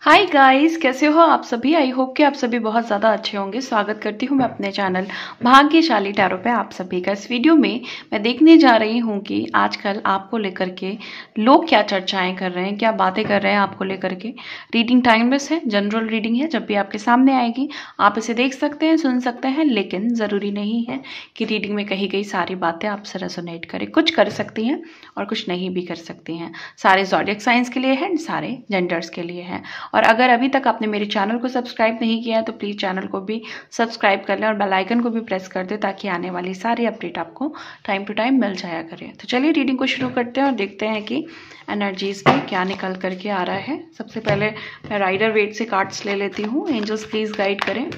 Hi guys, कैसे हो आप सभी। आई होप कि आप सभी बहुत ज़्यादा अच्छे होंगे। स्वागत करती हूँ मैं अपने चैनल भाग्यशाली टैरो पे आप सभी का। इस वीडियो में मैं देखने जा रही हूँ कि आजकल आपको लेकर के लोग क्या चर्चाएं कर रहे हैं, क्या बातें कर रहे हैं आपको लेकर के। रीडिंग टाइमलेस है, जनरल रीडिंग है, जब भी आपके सामने आएगी आप इसे देख सकते हैं, सुन सकते हैं, लेकिन ज़रूरी नहीं है कि रीडिंग में कही गई सारी बातें आपसे रेजोनेट करें। कुछ कर सकती हैं और कुछ नहीं भी कर सकती हैं। सारे ज़ोडिएक साइंस के लिए है, सारे जेंडर्स के लिए है। और अगर अभी तक आपने मेरे चैनल को सब्सक्राइब नहीं किया है तो प्लीज़ चैनल को भी सब्सक्राइब कर लें और बेल आइकन को भी प्रेस कर दें ताकि आने वाली सारी अपडेट आपको टाइम टू टाइम मिल जाया करे। तो चलिए रीडिंग को शुरू करते हैं और देखते हैं कि एनर्जीज में क्या निकल करके आ रहा है। सबसे पहले मैं राइडर वेट से कार्ड्स ले लेती हूँ। एंजल्स प्लीज़ गाइड करें,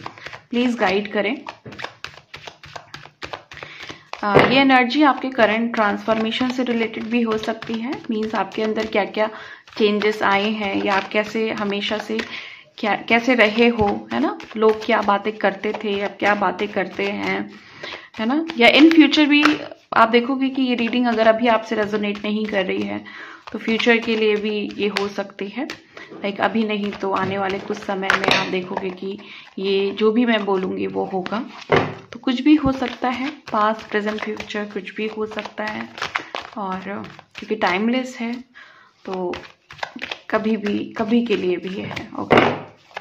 प्लीज़ गाइड करें। ये एनर्जी आपके करंट ट्रांसफॉर्मेशन से रिलेटेड भी हो सकती है। मीन्स आपके अंदर क्या क्या चेंजेस आए हैं या आप कैसे हमेशा से क्या कैसे रहे हो, है ना। लोग क्या बातें करते थे, अब क्या बातें करते हैं, है ना। या इन फ्यूचर भी आप देखोगे कि ये रीडिंग अगर अभी आपसे रेजोनेट नहीं कर रही है तो फ्यूचर के लिए भी ये हो सकती है। लाइक अभी नहीं तो आने वाले कुछ समय में आप देखोगे कि ये जो भी मैं बोलूँगी वो होगा। तो कुछ भी हो सकता है, पास्ट प्रेजेंट फ्यूचर कुछ भी हो सकता है। और क्योंकि टाइमलेस है तो कभी भी कभी के लिए भी है। ओके,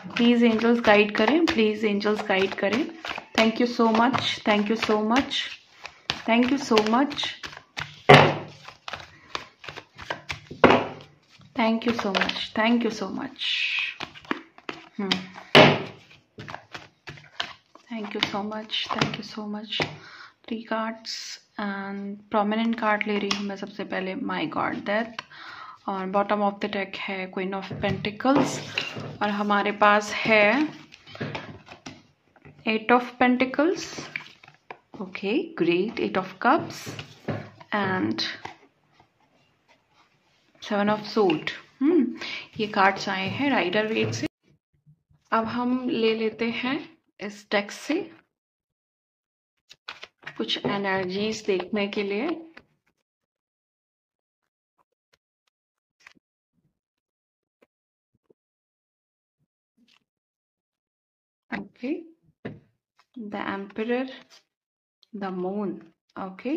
प्लीज़ एंजल्स गाइड करें, प्लीज़ एंजल्स गाइड करें। Thank you so much, thank you so much, thank you so much, thank you so much, thank you so much. Thank you so much, thank you so much. 3 cards and prominent card ले रही हूँ मैं सबसे पहले, माई God death. और bottom of the deck है queen of pentacles और हमारे पास है 8 of pentacles. Okay great, 8 of cups and 7 of suit. ये कार्ड्स आए हैं राइडर वेट से। अब हम ले लेते हैं इस डेक से कुछ एनर्जीज देखने के लिए। Okay, the emperor, the moon. Okay,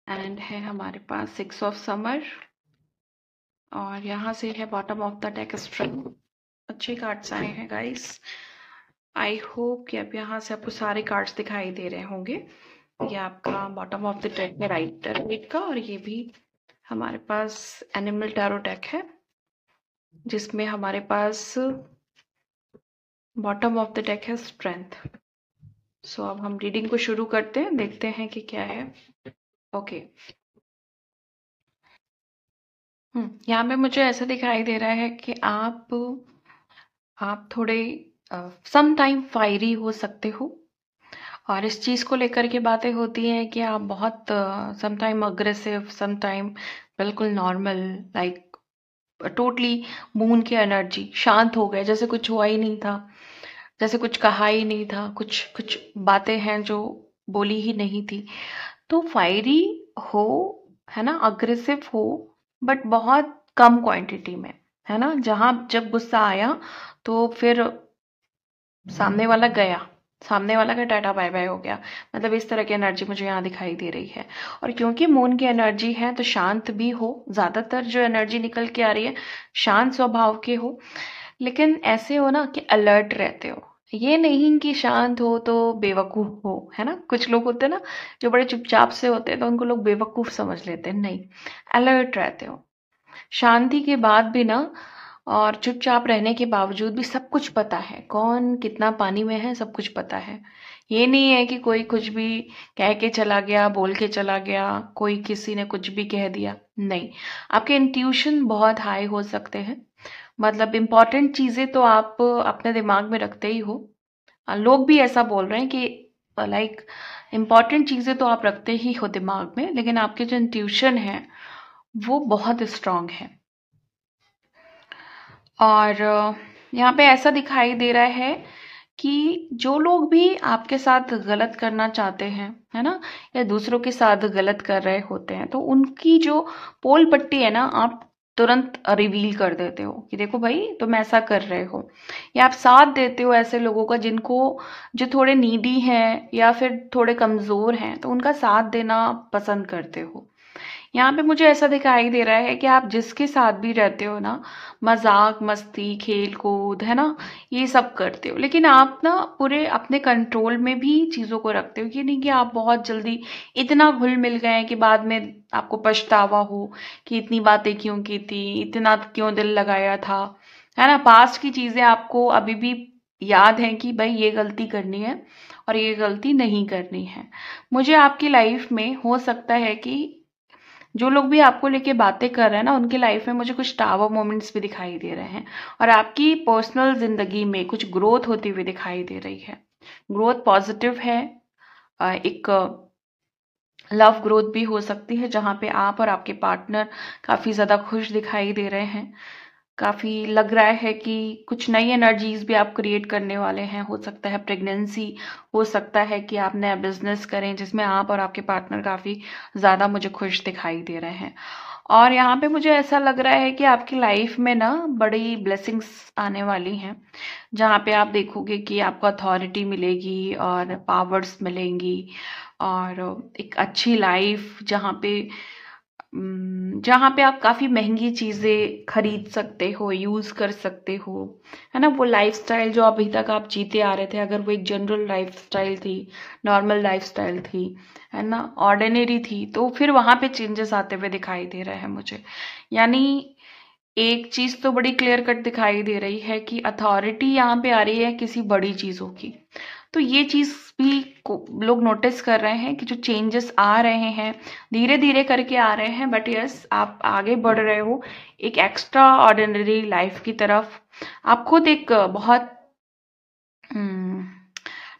and है हमारे पास 6 ऑफ समर और यहाँ से है bottom of the deck strength. अच्छे कार्ड्स आए हैं गाइस। आई होप कि अब यहाँ से आपको सारे कार्ड्स दिखाई दे रहे होंगे। ये आपका बॉटम ऑफ द डेक है राइडर वेट का और ये भी हमारे पास एनिमल टैरो डेक है जिसमें हमारे पास बॉटम ऑफ द डेक है स्ट्रेंथ। सो अब हम रीडिंग को शुरू करते हैं, देखते हैं कि क्या है। ओके, यहाँ पे मुझे ऐसा दिखाई दे रहा है कि आप थोड़े सम टाइम फायरी हो सकते हो और इस चीज़ को लेकर के बातें होती हैं कि आप बहुत some time aggressive, some time बिल्कुल नॉर्मल, लाइक टोटली मून की एनर्जी, शांत हो गए जैसे कुछ हुआ ही नहीं था, जैसे कुछ कहा ही नहीं था, कुछ कुछ बातें हैं जो बोली ही नहीं थी। तो फायरी हो, है ना, अग्रेसिव हो, बट बहुत कम क्वांटिटी में, है ना। जहां जब गुस्सा आया तो फिर सामने वाला गया, सामने वाला का टाटा बाय बाय हो गया। मतलब इस तरह की एनर्जी मुझे यहाँ दिखाई दे रही है। और क्योंकि मून की एनर्जी है तो शांत भी हो, ज्यादातर जो एनर्जी निकल के आ रही है शांत स्वभाव के हो, लेकिन ऐसे हो ना कि अलर्ट रहते हो। ये नहीं कि शांत हो तो बेवकूफ हो, है ना। कुछ लोग होते हैं ना जो बड़े चुपचाप से होते हैं तो उनको लोग बेवकूफ समझ लेते हैं। नहीं, अलर्ट रहते हो, शांति के बाद भी ना और चुपचाप रहने के बावजूद भी सब कुछ पता है, कौन कितना पानी में है सब कुछ पता है। ये नहीं है कि कोई कुछ भी कह के चला गया, बोल के चला गया, कोई किसी ने कुछ भी कह दिया। नहीं, आपके इंट्यूशन बहुत हाई हो सकते हैं। मतलब इम्पॉर्टेंट चीज़ें तो आप अपने दिमाग में रखते ही हो। लोग भी ऐसा बोल रहे हैं कि लाइक इम्पॉर्टेंट चीज़ें तो आप रखते ही हो दिमाग में, लेकिन आपके जो इंट्यूशन है वो बहुत स्ट्रांग है। और यहाँ पे ऐसा दिखाई दे रहा है कि जो लोग भी आपके साथ गलत करना चाहते हैं, है ना, या दूसरों के साथ गलत कर रहे होते हैं, तो उनकी जो पोल पट्टी है ना, आप तुरंत रिवील कर देते हो कि देखो भाई तुम ऐसा कर रहे हो, या आप साथ देते हो ऐसे लोगों का जिनको, जो थोड़े नीडी हैं या फिर थोड़े कमज़ोर हैं, तो उनका साथ देना पसंद करते हो। यहाँ पे मुझे ऐसा दिखाई दे रहा है कि आप जिसके साथ भी रहते हो ना, मजाक मस्ती खेल कूद है ना, ये सब करते हो, लेकिन आप ना पूरे अपने कंट्रोल में भी चीज़ों को रखते हो। कि नहीं कि आप बहुत जल्दी इतना घुल मिल गए हैं कि बाद में आपको पछतावा हो कि इतनी बातें क्यों की थी, इतना क्यों दिल लगाया था, है ना। पास्ट की चीज़ें आपको अभी भी याद है कि भाई ये गलती करनी है और ये गलती नहीं करनी है। मुझे आपकी लाइफ में हो सकता है कि जो लोग भी आपको लेके बातें कर रहे हैं ना, उनकी लाइफ में मुझे कुछ टावर मोमेंट्स भी दिखाई दे रहे हैं, और आपकी पर्सनल जिंदगी में कुछ ग्रोथ होती हुई दिखाई दे रही है। ग्रोथ पॉजिटिव है। एक लव ग्रोथ भी हो सकती है जहाँ पे आप और आपके पार्टनर काफ़ी ज़्यादा खुश दिखाई दे रहे हैं। काफ़ी लग रहा है कि कुछ नई एनर्जीज भी आप क्रिएट करने वाले हैं। हो सकता है प्रेगनेंसी, हो सकता है कि आप नया बिजनेस करें जिसमें आप और आपके पार्टनर काफ़ी ज़्यादा मुझे खुश दिखाई दे रहे हैं। और यहाँ पे मुझे ऐसा लग रहा है कि आपकी लाइफ में ना बड़ी ब्लेसिंग्स आने वाली हैं, जहाँ पे आप देखोगे कि आपको अथॉरिटी मिलेगी और पावर्स मिलेंगी, और एक अच्छी लाइफ जहाँ पे आप काफ़ी महंगी चीज़ें खरीद सकते हो, यूज़ कर सकते हो, है ना। वो लाइफस्टाइल जो अभी तक आप जीते आ रहे थे, अगर वो एक जनरल लाइफस्टाइल थी, नॉर्मल लाइफस्टाइल थी, है ना, ऑर्डिनरी थी, तो फिर वहाँ पे चेंजेस आते हुए दिखाई दे रहे हैं मुझे। यानी एक चीज़ तो बड़ी क्लियर कट दिखाई दे रही है कि अथॉरिटी यहाँ पे आ रही है किसी बड़ी चीज़ों की। तो ये चीज़ भी लोग नोटिस कर रहे हैं कि जो चेंजेस आ रहे हैं, धीरे धीरे करके आ रहे हैं, बट यस आप आगे बढ़ रहे हो एक एक्स्ट्रा ऑर्डिनरी लाइफ की तरफ। आप खुद एक बहुत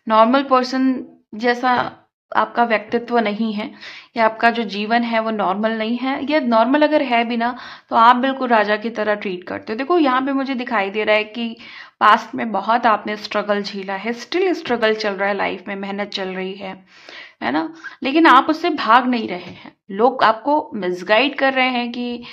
नॉर्मल पर्सन जैसा आपका व्यक्तित्व नहीं है, या आपका जो जीवन है वो नॉर्मल नहीं है, या नॉर्मल अगर है भी ना, तो आप बिल्कुल राजा की तरह ट्रीट करते हो। देखो यहाँ पे मुझे दिखाई दे रहा है कि पास्ट में बहुत आपने स्ट्रगल झेला है, स्टिल स्ट्रगल चल रहा है लाइफ में, मेहनत चल रही है ना, लेकिन आप उससे भाग नहीं रहे हैं। लोग आपको मिसगाइड कर रहे हैं कि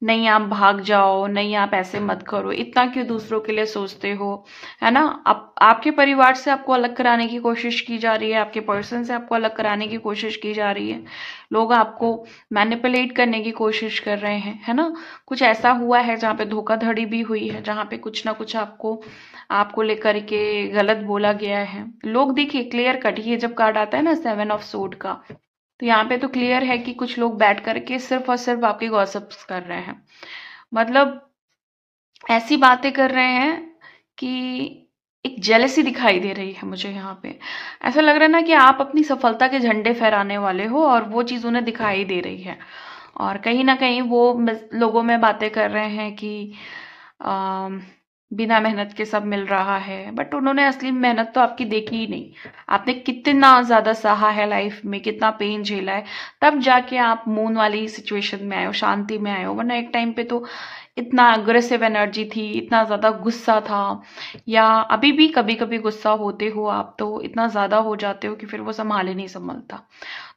नहीं आप भाग जाओ, नहीं आप ऐसे मत करो, इतना क्यों दूसरों के लिए सोचते हो, है ना। आपके परिवार से आपको अलग कराने की कोशिश की जा रही है, आपके पर्सन से आपको अलग कराने की कोशिश की जा रही है, लोग आपको मैनिपुलेट करने की कोशिश कर रहे हैं, है ना। कुछ ऐसा हुआ है जहाँ पे धोखाधड़ी भी हुई है, जहाँ पे कुछ ना कुछ आपको आपको लेकर के गलत बोला गया है। लोग देखिए क्लियर कट, ये जब कार्ड आता है ना 7 ऑफ सोर्ड का, तो यहाँ पे तो क्लियर है कि कुछ लोग बैठ करके सिर्फ और सिर्फ आपकी गॉसिप्स कर रहे हैं। मतलब ऐसी बातें कर रहे हैं कि एक जेलसी दिखाई दे रही है मुझे। यहाँ पे ऐसा लग रहा है ना कि आप अपनी सफलता के झंडे फहराने वाले हो, और वो चीज़ उन्हें दिखाई दे रही है, और कहीं ना कहीं वो लोगों में बातें कर रहे हैं कि बिना मेहनत के सब मिल रहा है, बट उन्होंने असली मेहनत तो आपकी देखी ही नहीं। आपने कितना ज़्यादा सहा है लाइफ में, कितना पेन झेला है, तब जाके आप मून वाली सिचुएशन में आए हो, शांति में आए हो। वरना एक टाइम पे तो इतना अग्रेसिव एनर्जी थी, इतना ज़्यादा गुस्सा था, या अभी भी कभी कभी गुस्सा होते हो आप, तो इतना ज़्यादा हो जाते हो कि फिर वो संभाले नहीं संभलता।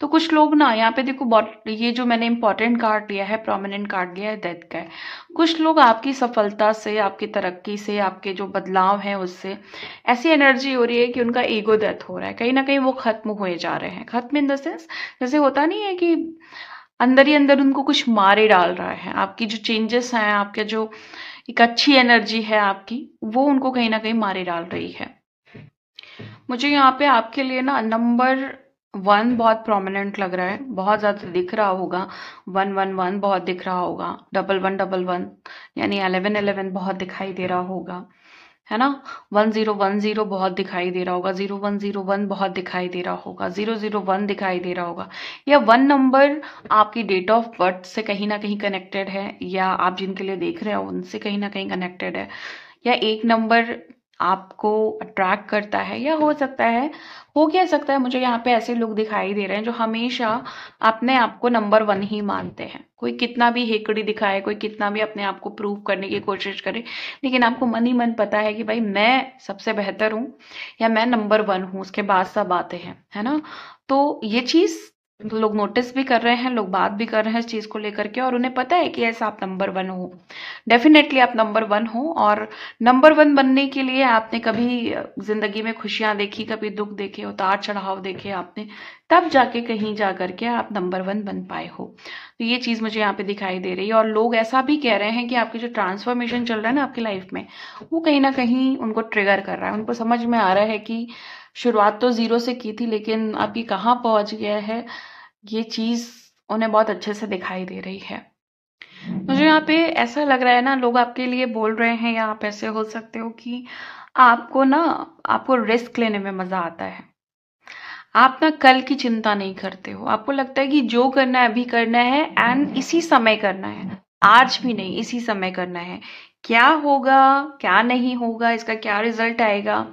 तो कुछ लोग ना यहाँ पे देखो, ये जो मैंने इंपॉर्टेंट कार्ड लिया है, प्रोमिनेंट कार्ड लिया है, डेथ का है। कुछ लोग आपकी सफलता से, आपकी तरक्की से, आपके जो बदलाव हैं उससे ऐसी एनर्जी हो रही है कि उनका ईगो डेथ हो रहा है, कहीं ना कहीं वो खत्म हुए जा रहे हैं। खत्म इन द सेंस, जैसे होता नहीं है कि अंदर ही अंदर उनको कुछ मारे डाल रहा है। आपकी जो चेंजेस हैं, आपके जो एक अच्छी एनर्जी है आपकी, वो उनको कहीं ना कहीं मारे डाल रही है। मुझे यहाँ पे आपके लिए ना नंबर 1 बहुत प्रोमिनेंट लग रहा है, बहुत ज़्यादा दिख रहा होगा। 111 बहुत दिख रहा होगा, 1111 यानी 1111 बहुत दिखाई दे रहा होगा, है ना। 1010 बहुत दिखाई दे रहा होगा, 0101 बहुत दिखाई दे रहा होगा, 001 दिखाई दे रहा होगा। या 1 नंबर आपकी डेट ऑफ बर्थ से कहीं ना कहीं कनेक्टेड है, या आप जिनके लिए देख रहे हो उनसे कहीं ना कहीं कनेक्टेड है, या एक नंबर आपको अट्रैक्ट करता है, या हो सकता है, हो क्या सकता है, मुझे यहाँ पे ऐसे लोग दिखाई दे रहे हैं जो हमेशा अपने आप को नंबर 1 ही मानते हैं। कोई कितना भी हेकड़ी दिखाए, कोई कितना भी अपने आप को प्रूव करने की कोशिश करे, लेकिन आपको मन ही मन पता है कि भाई मैं सबसे बेहतर हूँ, या मैं नंबर 1 हूँ, उसके बाद सब आते हैं, है ना। तो ये चीज लोग नोटिस भी कर रहे हैं, लोग बात भी कर रहे हैं इस चीज़ को लेकर के, और उन्हें पता है कि ऐसा आप नंबर 1 हो। डेफिनेटली आप नंबर 1 हो, और नंबर 1 बनने के लिए आपने कभी ज़िंदगी में खुशियाँ देखी, कभी दुख देखे, उतार-चढ़ाव देखे आपने, तब जाके कहीं जा कर के आप नंबर 1 बन पाए हो। तो ये चीज़ मुझे यहाँ पे दिखाई दे रही है, और लोग ऐसा भी कह रहे हैं कि आपकी जो ट्रांसफॉर्मेशन चल रहा है ना आपकी लाइफ में, वो कहीं न कहीं उनको ट्रिगर कर रहा है। उनको समझ में आ रहा है कि शुरुआत तो ज़ीरो से की थी, लेकिन अब ये कहाँ पहुँच गया है, ये चीज़ उन्हें बहुत अच्छे से दिखाई दे रही है। मुझे यहाँ पे ऐसा लग रहा है ना, लोग आपके लिए बोल रहे हैं, या आप ऐसे हो सकते हो कि आपको रिस्क लेने में मज़ा आता है। आप ना कल की चिंता नहीं करते हो। आपको लगता है कि जो करना है अभी करना है, एंड इसी समय करना है। आज भी नहीं, इसी समय करना है। क्या होगा, क्या नहीं होगा, इसका क्या रिजल्ट आएगा,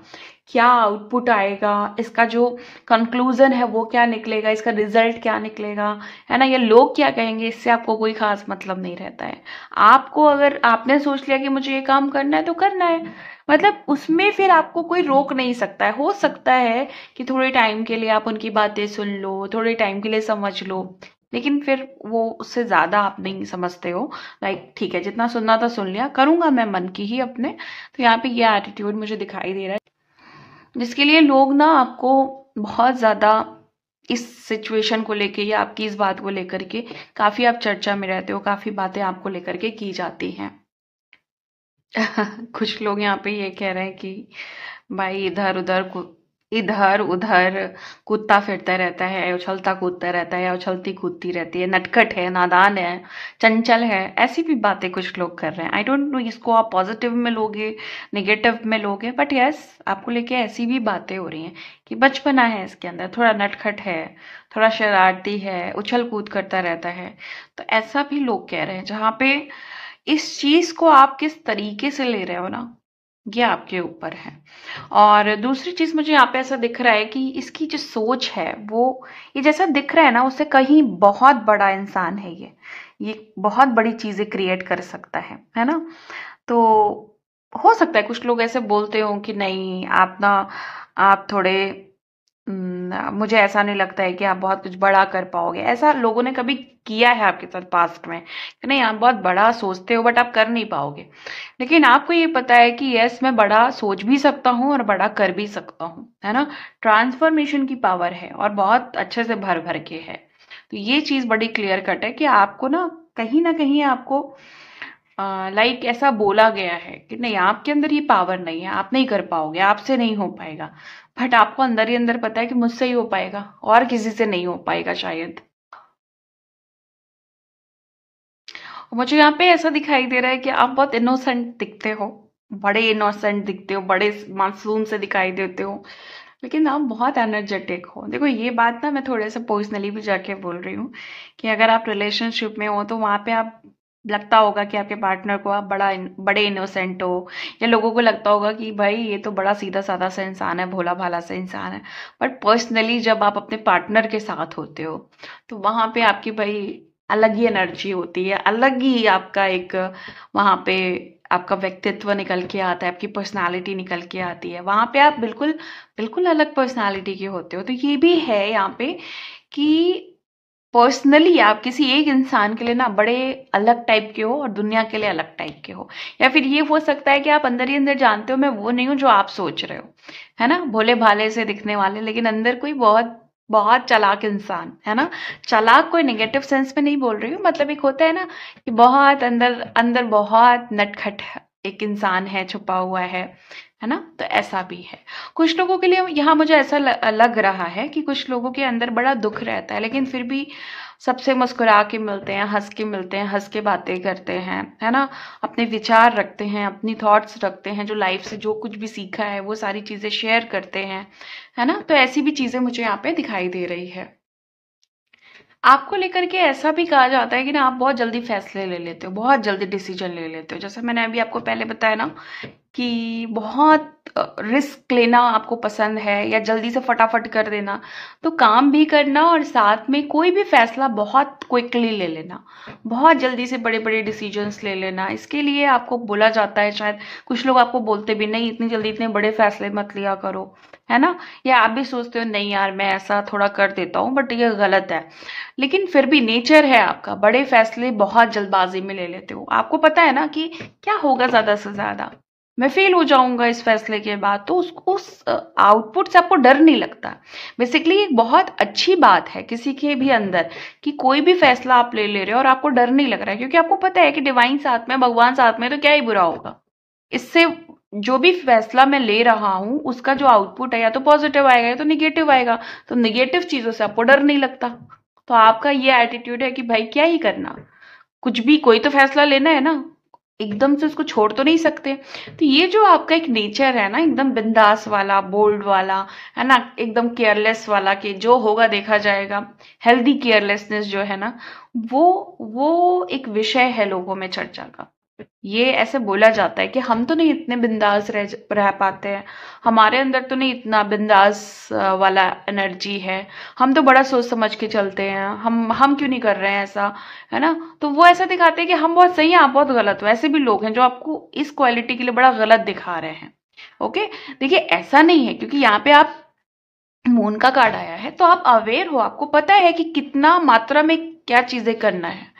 क्या आउटपुट आएगा, इसका जो कंक्लूजन है वो क्या निकलेगा, इसका रिजल्ट क्या निकलेगा, है ना, ये लोग क्या कहेंगे, इससे आपको कोई खास मतलब नहीं रहता है। आपको अगर आपने सोच लिया कि मुझे ये काम करना है तो करना है, मतलब उसमें फिर आपको कोई रोक नहीं सकता है। हो सकता है कि थोड़े टाइम के लिए आप उनकी बातें सुन लो, थोड़े टाइम के लिए समझ लो, लेकिन फिर वो उससे ज़्यादा आप नहीं समझते हो। लाइक ठीक है, जितना सुनना था सुन लिया, करूँगा मैं मन की ही अपने। तो यहाँ पे ये एटीट्यूड मुझे दिखाई दे रहा है, जिसके लिए लोग ना आपको बहुत ज़्यादा इस सिचुएशन को लेके या आपकी इस बात को लेकर के काफ़ी आप चर्चा में रहते हो, काफ़ी बातें आपको लेकर के की जाती हैं। कुछ लोग यहाँ पे ये कह रहे हैं कि भाई इधर उधर कूदता फिरता रहता है, उछलता कूदता रहता है, उछलती कूदती रहती है, नटखट है, नादान है, चंचल है, ऐसी भी बातें कुछ लोग कर रहे हैं। आई डोंट नो इसको आप पॉजिटिव में लोगे, नेगेटिव में लोगे, बट यस, आपको लेके ऐसी भी बातें हो रही हैं कि बचपना है इसके अंदर, थोड़ा नटखट है, थोड़ा शरारती है, उछल कूद करता रहता है। तो ऐसा भी लोग कह रहे हैं, जहाँ पे इस चीज को आप किस तरीके से ले रहे हो ना, ये आपके ऊपर है। और दूसरी चीज मुझे यहाँ पे ऐसा दिख रहा है कि इसकी जो सोच है वो, ये जैसा दिख रहा है ना, उससे कहीं बहुत बड़ा इंसान है ये बहुत बड़ी चीजें क्रिएट कर सकता है ना। तो हो सकता है कुछ लोग ऐसे बोलते हो कि नहीं आप ना, आप थोड़े मुझे ऐसा नहीं लगता है कि आप बहुत कुछ बड़ा कर पाओगे। ऐसा लोगों ने कभी किया है आपके साथ पास्ट में कि नहीं आप बहुत बड़ा सोचते हो बट आप कर नहीं पाओगे, लेकिन आपको ये पता है कि यस मैं बड़ा सोच भी सकता हूँ और बड़ा कर भी सकता हूँ, है ना। ट्रांसफॉर्मेशन की पावर है और बहुत अच्छे से भर भर के है। तो ये चीज बड़ी क्लियर कट है कि आपको ना कहीं आपको लाइक ऐसा बोला गया है कि नहीं आपके अंदर ये पावर नहीं है, आप नहीं कर पाओगे, आपसे नहीं हो पाएगा, बट आपको अंदर ही अंदर पता है कि मुझसे ही हो पाएगा और किसी से नहीं हो पाएगा शायद। मुझे यहाँ पे ऐसा दिखाई दे रहा है कि आप बहुत इनोसेंट दिखते हो, बड़े इनोसेंट दिखते हो, बड़े मासूम से दिखाई देते हो, लेकिन आप बहुत एनर्जेटिक हो। देखो ये बात ना मैं थोड़े से पर्सनली भी जाके बोल रही हूँ कि अगर आप रिलेशनशिप में हो तो वहां पे आप लगता होगा कि आपके पार्टनर को आप बड़े इनोसेंट हो, या लोगों को लगता होगा कि भाई ये तो बड़ा सीधा साधा सा इंसान है, भोला भाला सा इंसान है। बट पर्सनली जब आप अपने पार्टनर के साथ होते हो तो वहां पे आपकी भाई अलग ही एनर्जी होती है, अलग ही आपका एक वहां पे आपका व्यक्तित्व निकल के आता है, आपकी पर्सनालिटी निकल के आती है। वहां पे आप बिल्कुल बिल्कुल अलग पर्सनालिटी के होते हो। तो ये भी है यहाँ पे कि पर्सनली आप किसी एक इंसान के लिए ना बड़े अलग टाइप के हो और दुनिया के लिए अलग टाइप के हो। या फिर ये हो सकता है कि आप अंदर ही अंदर जानते हो मैं वो नहीं हूँ जो आप सोच रहे हो, है ना, भोले भाले से दिखने वाले, लेकिन अंदर कोई बहुत बहुत चालाक इंसान है ना। चालाक कोई नेगेटिव सेंस में नहीं बोल रही हूँ, मतलब एक होता है ना कि बहुत अंदर अंदर बहुत नटखट एक इंसान है, छुपा हुआ है ना। तो ऐसा भी है कुछ लोगों के लिए। यहाँ मुझे ऐसा लग रहा है कि कुछ लोगों के अंदर बड़ा दुख रहता है, लेकिन फिर भी सबसे मुस्कुरा के मिलते हैं, हंस के मिलते हैं, हंस के बातें करते हैं, है ना। अपने विचार रखते हैं, अपनी थॉट्स रखते हैं, जो लाइफ से जो कुछ भी सीखा है वो सारी चीजें शेयर करते हैं, है ना। तो ऐसी भी चीजें मुझे यहाँ पे दिखाई दे रही है। आपको लेकर के ऐसा भी कहा जाता है कि ना आप बहुत जल्दी फैसले ले लेते हो, बहुत जल्दी डिसीजन ले लेते हो। जैसे मैंने अभी आपको पहले बताया ना कि बहुत रिस्क लेना आपको पसंद है या जल्दी से फटाफट कर देना, तो काम भी करना और साथ में कोई भी फैसला बहुत क्विकली ले लेना, बहुत जल्दी से बड़े बड़े डिसीजंस ले लेना, इसके लिए आपको बोला जाता है। शायद कुछ लोग आपको बोलते भी नहीं, इतनी जल्दी इतने बड़े फैसले मत लिया करो, है ना। या आप भी सोचते हो नहीं यार मैं ऐसा थोड़ा कर देता हूँ, बट ये गलत है। लेकिन फिर भी नेचर है आपका, बड़े फैसले बहुत जल्दबाजी में ले लेते हो। आपको पता है ना कि क्या होगा, ज्यादा से ज्यादा मैं फेल हो जाऊंगा इस फैसले के बाद, तो उस आउटपुट से आपको डर नहीं लगता। बेसिकली एक बहुत अच्छी बात है किसी के भी अंदर कि कोई भी फैसला आप ले रहे हो और आपको डर नहीं लग रहा है, क्योंकि आपको पता है कि डिवाइन साथ में, भगवान साथ में, तो क्या ही बुरा होगा इससे। जो भी फैसला मैं ले रहा हूं उसका जो आउटपुट है या तो पॉजिटिव आएगा या तो निगेटिव आएगा, तो निगेटिव चीजों से आपको डर नहीं लगता। तो आपका ये एटीट्यूड है कि भाई क्या ही करना, कुछ भी, कोई तो फैसला लेना है ना, एकदम से उसको छोड़ तो नहीं सकते। तो ये जो आपका एक नेचर है ना, एकदम बिंदास वाला, बोल्ड वाला, है ना, एकदम केयरलेस वाला, कि जो होगा देखा जाएगा, हेल्दी केयरलेसनेस जो है ना, वो एक विषय है लोगों में चर्चा का। ये ऐसे बोला जाता है कि हम तो नहीं इतने बिंदास रह पाते हैं, हमारे अंदर तो नहीं इतना बिंदास वाला एनर्जी है, हम तो बड़ा सोच समझ के चलते हैं, हम क्यों नहीं कर रहे हैं ऐसा, है ना। तो वो ऐसा दिखाते हैं कि हम बहुत सही हैं, आप बहुत गलत हो। ऐसे भी लोग हैं जो आपको इस क्वालिटी के लिए बड़ा गलत दिखा रहे हैं। ओके, देखिए ऐसा नहीं है, क्योंकि यहाँ पे आप मून का कार्ड आया है तो आप अवेयर हो, आपको पता है कि कितना मात्रा में क्या चीजें करना है।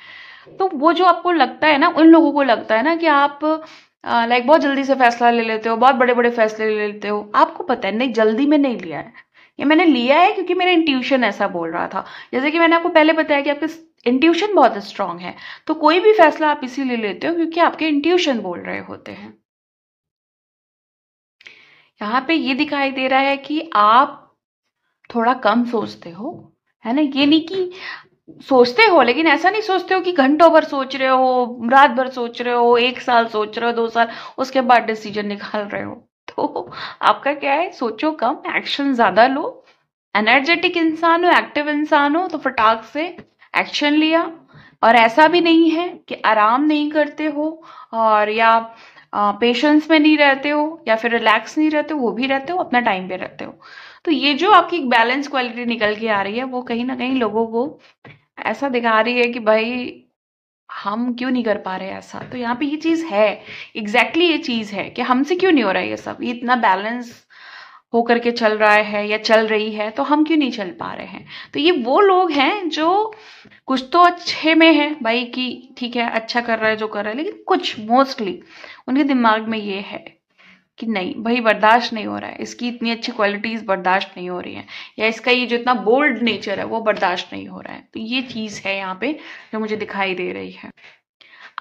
तो वो जो आपको लगता है ना, उन लोगों को लगता है ना कि आप लाइक बहुत जल्दी से फैसला ले लेते हो, बहुत बड़े बड़े फैसले ले लेते हो। आपको पता है नहीं, जल्दी में नहीं लिया है, ये मैंने लिया है क्योंकि मेरा इंट्यूशन ऐसा बोल रहा था। जैसे कि मैंने आपको पहले बताया कि आपके इंट्यूशन बहुत स्ट्रांग है, तो कोई भी फैसला आप इसीलिए लेते हो क्योंकि आपके इंट्यूशन बोल रहे होते हैं। यहाँ पे ये दिखाई दे रहा है कि आप थोड़ा कम सोचते हो, है ना। ये नहीं कि सोचते हो, लेकिन ऐसा नहीं सोचते हो कि घंटों भर सोच रहे हो, रात भर सोच रहे हो, 1 साल सोच रहे हो, 2 साल, उसके बाद डिसीजन निकाल रहे हो। तो आपका क्या है, सोचो कम, एक्शन ज्यादा लो। एनर्जेटिक इंसान हो, एक्टिव इंसान हो, तो फटाक से एक्शन लिया। और ऐसा भी नहीं है कि आराम नहीं करते हो और या पेशेंस में नहीं रहते हो या फिर रिलैक्स नहीं रहते हो, वो भी रहते हो, अपना टाइम पे रहते हो। तो ये जो आपकी बैलेंस क्वालिटी निकल के आ रही है, वो कहीं ना कहीं लोगों को ऐसा दिखा रही है कि भाई हम क्यों नहीं कर पा रहे ऐसा। तो यहाँ पे ये चीज है, एग्जैक्टली ये चीज है कि हमसे क्यों नहीं हो रहा है ये सब, ये इतना बैलेंस होकर के चल रहा है या चल रही है, तो हम क्यों नहीं चल पा रहे हैं। तो ये वो लोग हैं जो कुछ तो अच्छे में है भाई, कि ठीक है अच्छा कर रहा है जो कर रहा है, लेकिन कुछ मोस्टली उनके दिमाग में ये है कि नहीं भाई, बर्दाश्त नहीं हो रहा है, इसकी इतनी अच्छी क्वालिटीज बर्दाश्त नहीं हो रही है, या इसका ये जो इतना बोल्ड नेचर है वो बर्दाश्त नहीं हो रहा है। तो ये चीज है यहाँ पे जो मुझे दिखाई दे रही है।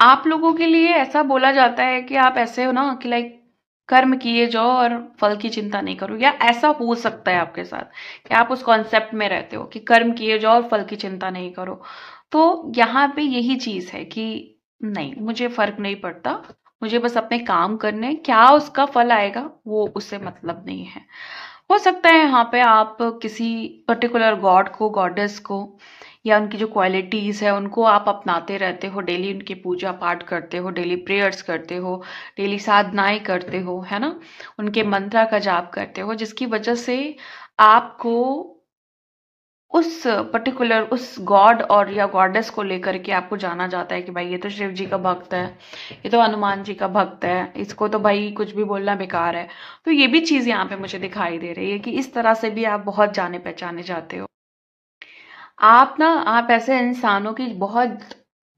आप लोगों के लिए ऐसा बोला जाता है कि आप ऐसे हो ना कि लाइक कर्म किए जाओ और फल की चिंता नहीं करो, या ऐसा हो सकता है आपके साथ कि आप उस कॉन्सेप्ट में रहते हो कि कर्म किए जाओ और फल की चिंता नहीं करो। तो यहाँ पे यही चीज है कि नहीं, मुझे फर्क नहीं पड़ता, मुझे बस अपने काम करने, क्या उसका फल आएगा वो उससे मतलब नहीं है। हो सकता है यहाँ पे आप किसी पर्टिकुलर गॉड को, गॉडेस को, या उनकी जो क्वालिटीज है उनको आप अपनाते रहते हो, डेली उनकी पूजा पाठ करते हो, डेली प्रेयर्स करते हो, डेली साधनाएं करते हो, है ना, उनके मंत्रा का जाप करते हो, जिसकी वजह से आपको उस पर्टिकुलर उस गॉड और या गॉडेस को लेकर के आपको जाना जाता है कि भाई ये तो शिव जी का भक्त है, ये तो हनुमान जी का भक्त है, इसको तो भाई कुछ भी बोलना बेकार है। तो ये भी चीज यहाँ पे मुझे दिखाई दे रही है कि इस तरह से भी आप बहुत जाने पहचाने जाते हो। आप ऐसे इंसानों की बहुत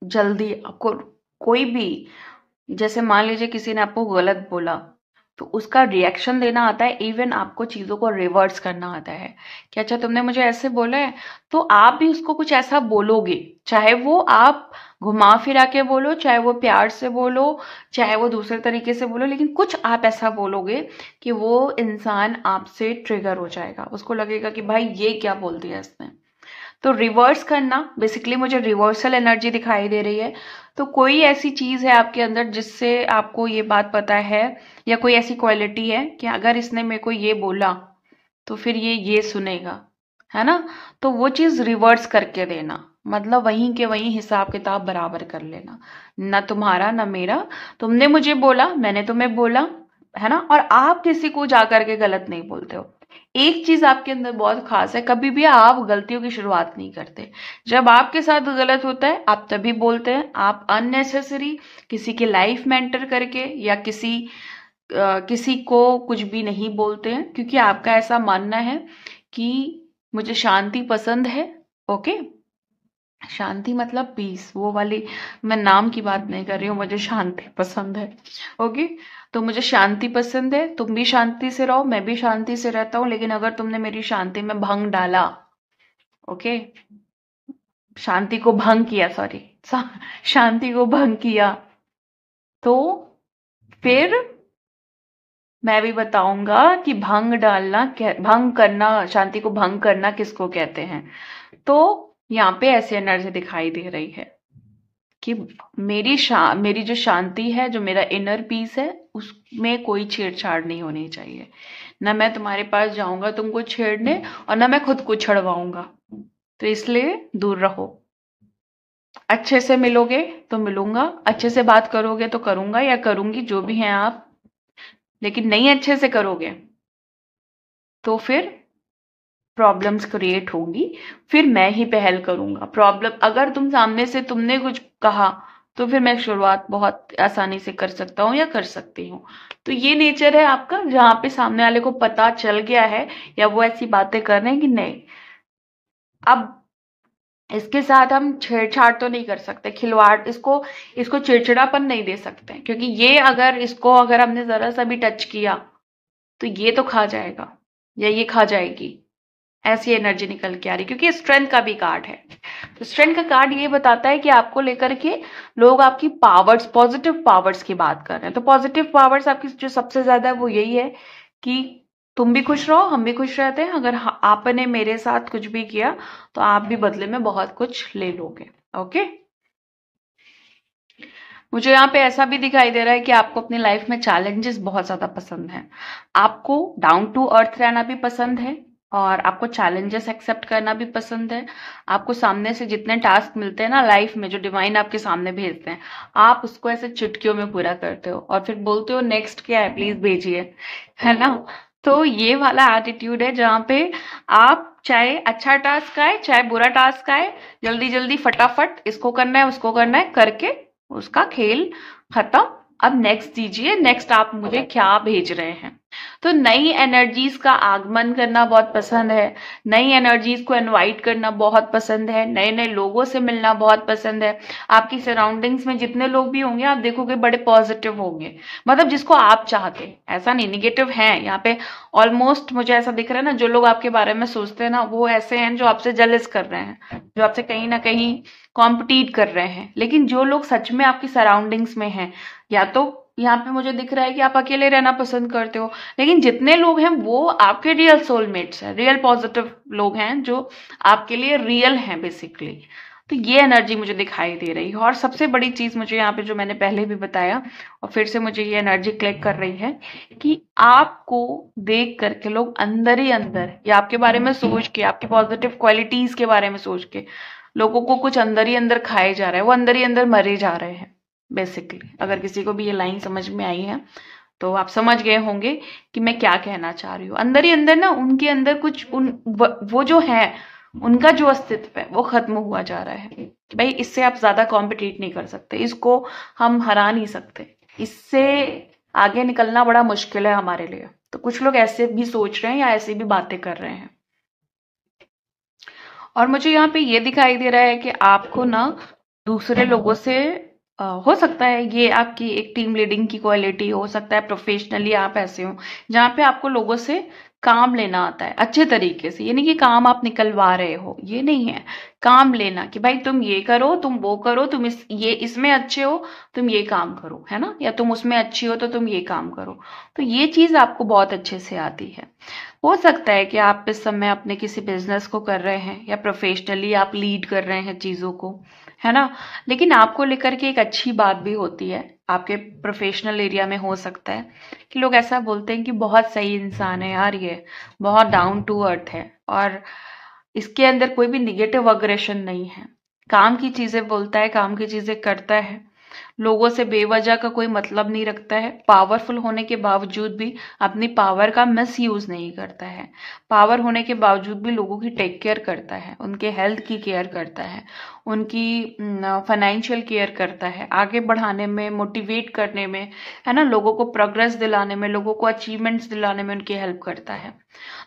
जल्दी आपको कोई भी, जैसे मान लीजिए किसी ने आपको गलत बोला तो उसका रिएक्शन देना आता है, इवन आपको चीजों को रिवर्स करना आता है कि अच्छा तुमने मुझे ऐसे बोला है, तो आप भी उसको कुछ ऐसा बोलोगे, चाहे वो आप घुमा फिरा के बोलो, चाहे वो प्यार से बोलो, चाहे वो दूसरे तरीके से बोलो, लेकिन कुछ आप ऐसा बोलोगे कि वो इंसान आपसे ट्रिगर हो जाएगा, उसको लगेगा कि भाई ये क्या बोल दिया इसने। तो रिवर्स करना, बेसिकली मुझे रिवर्सल एनर्जी दिखाई दे रही है। तो कोई ऐसी चीज है आपके अंदर जिससे आपको ये बात पता है, या कोई ऐसी क्वालिटी है कि अगर इसने मेरे को ये बोला तो फिर ये सुनेगा, है ना। तो वो चीज रिवर्स करके देना, मतलब वहीं के वहीं हिसाब किताब बराबर कर लेना, ना तुम्हारा ना मेरा, तुमने मुझे बोला मैंने तुम्हें बोला, है ना। और आप किसी को जाकर के गलत नहीं बोलते हो। एक चीज आपके अंदर बहुत खास है, कभी भी आप गलतियों की शुरुआत नहीं करते। जब आपके साथ गलत होता है आप तभी बोलते हैं। आप अननेसेसरी किसी की लाइफ में एंटर करके या किसी को कुछ भी नहीं बोलते हैं, क्योंकि आपका ऐसा मानना है कि मुझे शांति पसंद है। ओके, शांति मतलब पीस, वो वाली मैं नाम की बात नहीं कर रही हूँ, मुझे शांति पसंद है। ओके, तो मुझे शांति पसंद है, तुम भी शांति से रहो, मैं भी शांति से रहता हूँ, लेकिन अगर तुमने मेरी शांति में भंग डाला, ओके, शांति को भंग किया, सॉरी, शांति को भंग किया, तो फिर मैं भी बताऊंगा कि भंग डालना, भंग करना, शांति को भंग करना किसको कहते हैं। तो यहाँ पे ऐसी एनर्जी दिखाई दे रही है कि मेरी जो शांति है, जो मेरा इनर पीस है, उसमें कोई छेड़छाड़ नहीं होनी चाहिए। ना मैं तुम्हारे पास जाऊंगा तुमको छेड़ने, और ना मैं खुद को छड़वाऊंगा। तो इसलिए दूर रहो। अच्छे से मिलोगे तो मिलूंगा, अच्छे से बात करोगे तो करूंगा या करूंगी, जो भी हैं आप। लेकिन नहीं अच्छे से करोगे तो फिर प्रॉब्लम्स क्रिएट होंगी, फिर मैं ही पहल करूंगा। प्रॉब्लम, अगर तुम सामने से तुमने कुछ कहा तो फिर मैं शुरुआत बहुत आसानी से कर सकता हूँ या कर सकती हूँ। तो ये नेचर है आपका, जहां पे सामने वाले को पता चल गया है या वो ऐसी बातें कर रहे हैं कि नहीं, अब इसके साथ हम छेड़छाड़ तो नहीं कर सकते, खिलवाड़, इसको चिड़चिड़ापन नहीं दे सकते, क्योंकि ये अगर हमने जरा सा भी टच किया तो ये तो खा जाएगा या ये खा जाएगी। ऐसी एनर्जी निकल के आ रही, क्योंकि स्ट्रेंथ का भी कार्ड है। तो स्ट्रेंथ का कार्ड ये बताता है कि आपको लेकर के लोग आपकी पावर्स, पॉजिटिव पावर्स की बात कर रहे हैं। तो पॉजिटिव पावर्स आपकी जो सबसे ज्यादा है वो यही है कि तुम भी खुश रहो, हम भी खुश रहते हैं। अगर आपने मेरे साथ कुछ भी किया तो आप भी बदले में बहुत कुछ ले लोगे। ओके, मुझे यहाँ पे ऐसा भी दिखाई दे रहा है कि आपको अपनी लाइफ में चैलेंजेस बहुत ज्यादा पसंद हैं। आपको डाउन टू अर्थ रहना भी पसंद है, और आपको चैलेंजेस एक्सेप्ट करना भी पसंद है। आपको सामने से जितने टास्क मिलते हैं ना लाइफ में, जो डिवाइन आपके सामने भेजते हैं, आप उसको ऐसे चुटकियों में पूरा करते हो और फिर बोलते हो नेक्स्ट क्या है, प्लीज भेजिए, है ना। तो ये वाला एटीट्यूड है, जहाँ पे आप चाहे अच्छा टास्क आए चाहे बुरा टास्क आए, जल्दी जल्दी फटाफट इसको करना है उसको करना है करके उसका खेल खत्म। अब नेक्स्ट दीजिए, नेक्स्ट आप मुझे क्या भेज रहे हैं। तो नई एनर्जीज का आगमन करना बहुत पसंद है, नई एनर्जीज को इनवाइट करना बहुत पसंद है, नए नए लोगों से मिलना बहुत पसंद है। आपकी सराउंडिंग्स में जितने लोग भी होंगे आप देखोगे बड़े पॉजिटिव होंगे, मतलब जिसको आप चाहते हैं, ऐसा नहीं निगेटिव है यहाँ पे। ऑलमोस्ट मुझे ऐसा दिख रहा है ना, जो लोग आपके बारे में सोचते हैं ना, वो ऐसे हैं जो आपसे जेलस कर रहे हैं, जो आपसे कहीं ना कहीं कॉम्पिटिट कर रहे हैं। लेकिन जो लोग सच में आपकी सराउंडिंग्स में हैं, या तो यहाँ पे मुझे दिख रहा है कि आप अकेले रहना पसंद करते हो, लेकिन जितने लोग हैं वो आपके रियल सोलमेट्स हैं, रियल पॉजिटिव लोग हैं जो आपके लिए रियल हैं बेसिकली। तो ये एनर्जी मुझे दिखाई दे रही है। और सबसे बड़ी चीज मुझे यहाँ पे, जो मैंने पहले भी बताया और फिर से मुझे ये एनर्जी क्लिक कर रही है, कि आपको देख करके लोग अंदर ही अंदर, या आपके बारे में सोच के, आपकी पॉजिटिव क्वालिटीज के बारे में सोच के, लोगों को कुछ अंदर ही अंदर खाए जा रहा है, वो अंदर ही अंदर मरे जा रहे हैं बेसिकली। अगर किसी को भी ये लाइन समझ में आई है तो आप समझ गए होंगे कि मैं क्या कहना चाह रही हूँ। अंदर ही अंदर ना उनके अंदर कुछ वो जो है, उनका जो अस्तित्व है वो खत्म हुआ जा रहा है कि भाई इससे आप ज्यादा कॉम्पिटिट नहीं कर सकते, इसको हम हरा नहीं सकते, इससे आगे निकलना बड़ा मुश्किल है हमारे लिए। तो कुछ लोग ऐसे भी सोच रहे हैं या ऐसी भी बातें कर रहे हैं। और मुझे यहाँ पे ये दिखाई दे रहा है कि आपको ना दूसरे लोगों से हो सकता है ये आपकी एक टीम लीडिंग की क्वालिटी हो सकता है, प्रोफेशनली आप ऐसे हो जहाँ पे आपको लोगों से काम लेना आता है अच्छे तरीके से। ये नहीं कि काम आप निकलवा रहे हो, ये नहीं है। काम लेना कि भाई तुम ये करो, तुम वो करो, तुम इसमें अच्छे हो, तुम ये काम करो, है ना, या तुम उसमें अच्छी हो तो तुम ये काम करो। तो ये चीज आपको बहुत अच्छे से आती है। हो सकता है कि आप इस समय अपने किसी बिजनेस को कर रहे हैं या प्रोफेशनली आप लीड कर रहे हैं चीजों को, है ना। लेकिन आपको लेकर के एक अच्छी बात भी होती है, आपके प्रोफेशनल एरिया में हो सकता है कि लोग ऐसा बोलते हैं कि बहुत सही इंसान है यार, ये बहुत डाउन टू अर्थ है और इसके अंदर कोई भी निगेटिव अग्रेशन नहीं है, काम की चीजें बोलता है, काम की चीजें करता है, लोगों से बेवजह का कोई मतलब नहीं रखता है, पावरफुल होने के बावजूद भी अपनी पावर का मिस यूज नहीं करता है, पावर होने के बावजूद भी लोगों की टेक केयर करता है, उनके हेल्थ की केयर करता है, उनकी फाइनेंशियल केयर करता है, आगे बढ़ाने में, मोटिवेट करने में, है ना, लोगों को प्रोग्रेस दिलाने में, लोगों को अचीवमेंट्स दिलाने में उनकी हेल्प करता है।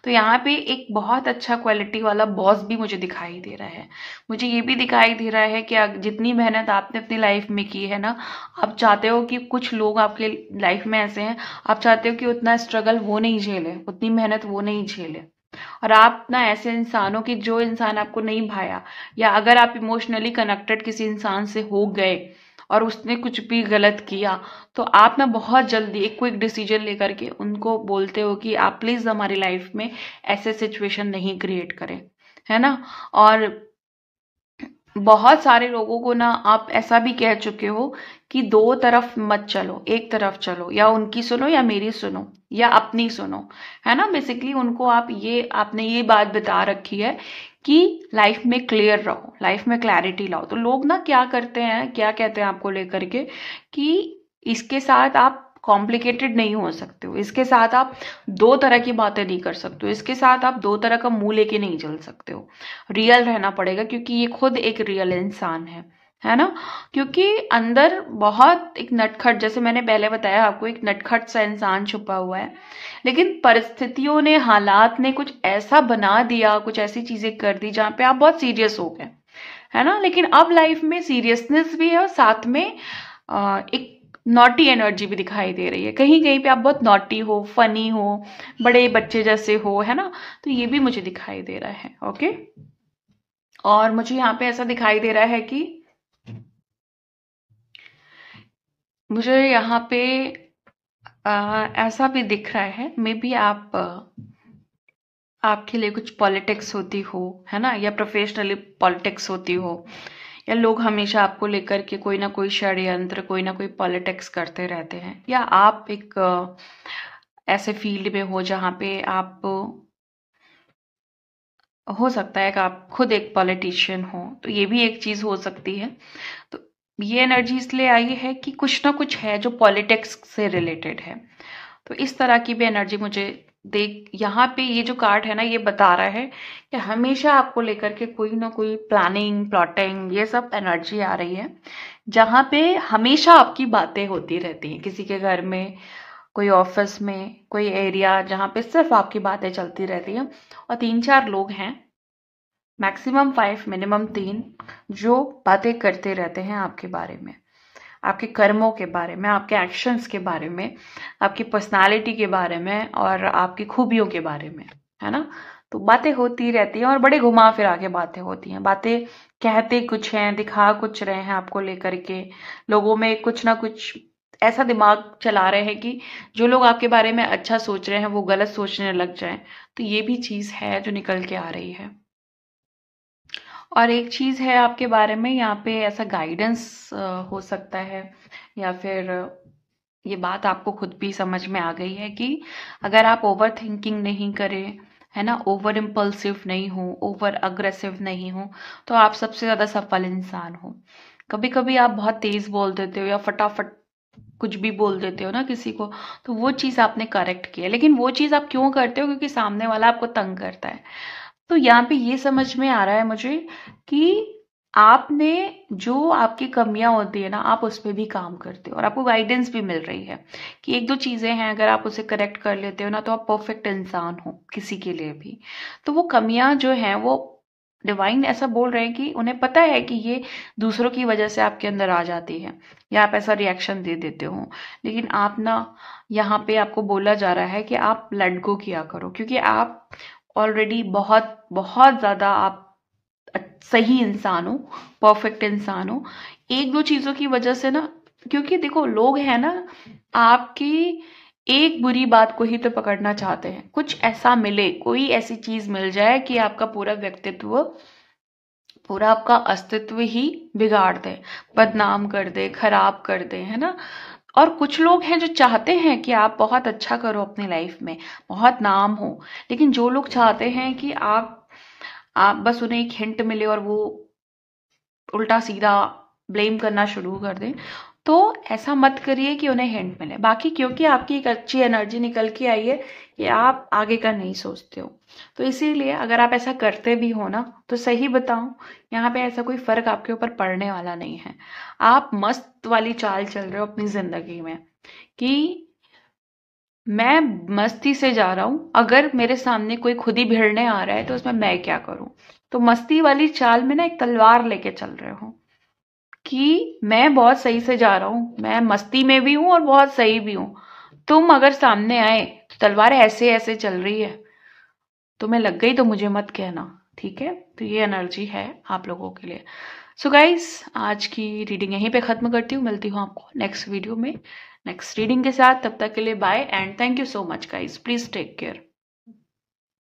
तो यहाँ पे एक बहुत अच्छा क्वालिटी वाला बॉस भी मुझे दिखाई दे रहा है। मुझे ये भी दिखाई दे रहा है कि जितनी मेहनत आपने अपनी लाइफ में की है ना, आप चाहते हो कि कुछ लोग आपके लाइफ में ऐसे हैं, आप चाहते हो कि उतना स्ट्रगल वो नहीं झेले, उतनी मेहनत वो नहीं झेले। और आप ना ऐसे इंसानों की, जो इंसान आपको नहीं भाया, या अगर आप इमोशनली कनेक्टेड किसी इंसान से हो गए और उसने कुछ भी गलत किया, तो आप ना बहुत जल्दी एक क्विक डिसीजन लेकर के उनको बोलते हो कि आप प्लीज हमारी लाइफ में ऐसे सिचुएशन नहीं क्रिएट करें, है ना। और बहुत सारे लोगों को ना आप ऐसा भी कह चुके हो कि दो तरफ मत चलो, एक तरफ चलो, या उनकी सुनो या मेरी सुनो या अपनी सुनो, है ना। बेसिकली उनको आपने ये बात बता रखी है कि लाइफ में क्लियर रहो, लाइफ में क्लैरिटी लाओ। तो लोग ना क्या करते हैं, क्या कहते हैं आपको लेकर के कि इसके साथ आप कॉम्प्लिकेटेड नहीं हो सकते हो, इसके साथ आप दो तरह की बातें नहीं कर सकते हो, इसके साथ आप दो तरह का मुंह लेके नहीं चल सकते हो, रियल रहना पड़ेगा, क्योंकि ये खुद एक रियल इंसान है ना। क्योंकि अंदर बहुत एक नटखट, जैसे मैंने पहले बताया आपको, एक नटखट सा इंसान छुपा हुआ है, लेकिन परिस्थितियों ने, हालात ने कुछ ऐसा बना दिया, कुछ ऐसी चीजें कर दी जहां पे आप बहुत सीरियस हो गए, है ना। लेकिन अब लाइफ में सीरियसनेस भी है और साथ में एक नॉटी एनर्जी भी दिखाई दे रही है, कहीं कहीं पे आप बहुत नॉटी हो, फनी हो, बड़े बच्चे जैसे हो, है ना। तो ये भी मुझे दिखाई दे रहा है। ओके, और मुझे यहाँ पे ऐसा दिखाई दे रहा है कि मुझे यहाँ पे ऐसा भी दिख रहा है, मे बी आपके लिए कुछ पॉलिटिक्स होती हो, है ना, या प्रोफेशनली पॉलिटिक्स होती हो, या लोग हमेशा आपको लेकर के कोई ना कोई षड्यंत्र, कोई ना कोई पॉलिटिक्स करते रहते हैं, या आप एक ऐसे फील्ड में हो जहाँ पे आप, हो सकता है कि आप खुद एक पॉलिटिशियन हो, तो ये भी एक चीज हो सकती है। तो ये एनर्जी इसलिए आई है कि कुछ ना कुछ है जो पॉलिटिक्स से रिलेटेड है। तो इस तरह की भी एनर्जी मुझे देख, यहाँ पे ये जो कार्ड है ना, ये बता रहा है कि हमेशा आपको लेकर के कोई ना कोई प्लानिंग, प्लॉटिंग, ये सब एनर्जी आ रही है, जहाँ पे हमेशा आपकी बातें होती रहती हैं, किसी के घर में, कोई ऑफिस में, कोई एरिया जहाँ पे सिर्फ आपकी बातें चलती रहती हैं। और 3-4 लोग हैं, मैक्सिमम 5, मिनिमम 3, जो बातें करते रहते हैं आपके बारे में, आपके कर्मों के बारे में, आपके एक्शंस के बारे में, आपकी पर्सनालिटी के बारे में और आपकी खूबियों के बारे में, है ना। तो बातें होती रहती हैं और बड़े घुमा फिरा के बातें होती हैं, बातें कहते कुछ हैं, दिखा कुछ रहे हैं आपको लेकर के, लोगों में कुछ ना कुछ ऐसा दिमाग चला रहे हैं कि जो लोग आपके बारे में अच्छा सोच रहे हैं वो गलत सोचने लग जाएं। तो ये भी चीज है जो निकल के आ रही है। और एक चीज है आपके बारे में, यहाँ पे ऐसा गाइडेंस हो सकता है, या फिर ये बात आपको खुद भी समझ में आ गई है कि अगर आप ओवर थिंकिंग नहीं करें, है ना, ओवर इम्पल्सिव नहीं हो, ओवर अग्रेसिव नहीं हो, तो आप सबसे ज्यादा सफल इंसान हो। कभी कभी आप बहुत तेज बोल देते हो या फटाफट कुछ भी बोल देते हो ना किसी को, तो वो चीज आपने करेक्ट किया, लेकिन वो चीज आप क्यों करते हो, क्योंकि सामने वाला आपको तंग करता है। तो यहाँ पे ये समझ में आ रहा है मुझे कि आपने, जो आपकी कमियां होती है ना, आप उस पर भी काम करते हो और आपको गाइडेंस भी मिल रही है कि एक दो चीजें हैं, अगर आप उसे करेक्ट कर लेते हो ना, तो आप परफेक्ट इंसान हो किसी के लिए भी। तो वो कमियां जो हैं, वो डिवाइन ऐसा बोल रहे हैं कि उन्हें पता है कि ये दूसरों की वजह से आपके अंदर आ जाती है, या आप ऐसा रिएक्शन दे देते हो, लेकिन आप ना, यहाँ पे आपको बोला जा रहा है कि आप लेट गो किया करो, क्योंकि आप ऑलरेडी बहुत बहुत ज्यादा आप सही इंसान हो, परफेक्ट इंसान हो। एक दो चीजों की वजह से ना, क्योंकि देखो लोग हैं ना, आपकी एक बुरी बात को ही तो पकड़ना चाहते हैं, कुछ ऐसा मिले, कोई ऐसी चीज मिल जाए कि आपका पूरा व्यक्तित्व, पूरा आपका अस्तित्व ही बिगाड़ दे, बदनाम कर दे, खराब कर दे, है ना। और कुछ लोग हैं जो चाहते हैं कि आप बहुत अच्छा करो अपनी लाइफ में, बहुत नाम हो, लेकिन जो लोग चाहते हैं कि आप बस उन्हें एक हिंट मिले और वो उल्टा सीधा ब्लेम करना शुरू कर दें, तो ऐसा मत करिए कि उन्हें हिंट मिले। बाकी क्योंकि आपकी एक अच्छी एनर्जी निकल के आई है कि आप आगे का नहीं सोचते हो, तो इसीलिए अगर आप ऐसा करते भी हो ना, तो सही बताऊं, यहाँ पे ऐसा कोई फर्क आपके ऊपर पड़ने वाला नहीं है। आप मस्त वाली चाल चल रहे हो अपनी जिंदगी में कि मैं मस्ती से जा रहा हूं, अगर मेरे सामने कोई खुद ही भिड़ने आ रहा है तो उसमें मैं क्या करूं। तो मस्ती वाली चाल में ना एक तलवार लेके चल रहे हो कि मैं बहुत सही से जा रहा हूं, मैं मस्ती में भी हूं और बहुत सही भी हूं। तुम अगर सामने आए तो तलवार ऐसे ऐसे चल रही है, तुम्हें लग गई तो मुझे मत कहना, ठीक है। तो ये एनर्जी है आप लोगों के लिए। सो गाइस, आज की रीडिंग यहीं पे खत्म करती हूँ, मिलती हूँ आपको नेक्स्ट वीडियो में नेक्स्ट रीडिंग के साथ। तब तक के लिए bye and thank you so much guys, please take care.